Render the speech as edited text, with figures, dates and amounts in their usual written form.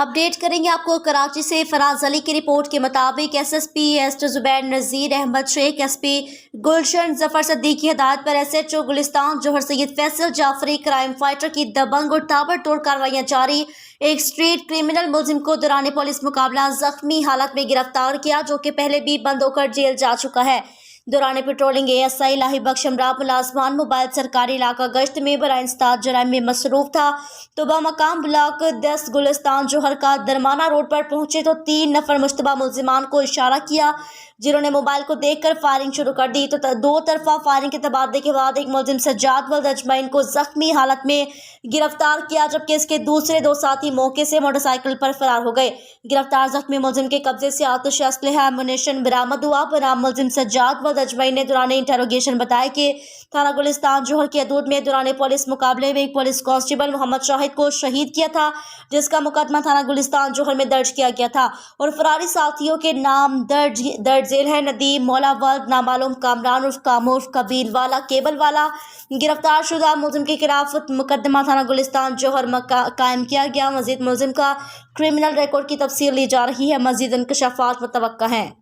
Update करेंगे आपको कराची से। फराज अली की रिपोर्ट के मुताबिक एसएसपी एसटी जुबैर नज़ीर अहमद शेख, एसपी गुलशन जफर सद्दीक की हिदायत पर एसएचओ गुलिस्तान जोहर सैयद फैसल जाफरी क्राइम फाइटर की दबंग और ताबड़तोड़ कार्रवाइयां जारी। एक स्ट्रीट क्रिमिनल मुलजिम को दौरान पुलिस मुकाबला जख्मी हालत में गिरफ्तार किया, जो कि पहले भी बंद होकर जेल जा चुका है। दौरान पेट्रोलिंग एएसआई लाही बख्श अमरा मुलाजमान मोबाइल सरकारी इलाका गश्त में बराए इंसदाद जराइम में मसरूफ था। तो मकाम ब्लॉक 10 गुलिस्तान जोहर का दरमाना रोड पर पहुंचे तो 3 नफर मुश्तबा मुलजिमान को इशारा किया, जिन्होंने मोबाइल को देखकर फायरिंग शुरू कर दी। तो दो तरफा फायरिंग के तबादले के बाद एक मुलजिम सज्जाद वल्द अजमैन को जख्मी हालत में गिरफ्तार किया, जबकि इसके दूसरे 2 साथी मौके से मोटरसाइकिल पर फरार हो गए। गिरफ्तार जख्मी मुलजिम के कब्जे से आतिश असलहा एमुनेशन बरामद हुआ। बरामद मुलजिम सज्जाद वल्द अजमैन ने दौरान इंटेरोगेशन बताया कि थाना गुलिस्तान जोहर की हदूद में दौरान पुलिस मुकाबले में एक पुलिस कांस्टेबल मोहम्मद शाहिद को शहीद किया था, जिसका मुकदमा थाना गुलिस्तान जोहर में दर्ज किया गया था। और फरारी साथियों के नाम दर्ज जेल है नदीम मौला वल्द नामालूम कामरान उर्फ कामूर कबील वाला केबल वाला। गिरफ्तार शुदा मुलजिम के खिलाफ मुकदमा थाना गुलिस्तान जोहर कायम किया गया। मजीद मुलजिम का क्रिमिनल रिकॉर्ड की तफसील ली जा रही है। मजीद इंकशाफात मुतवक्का हैं।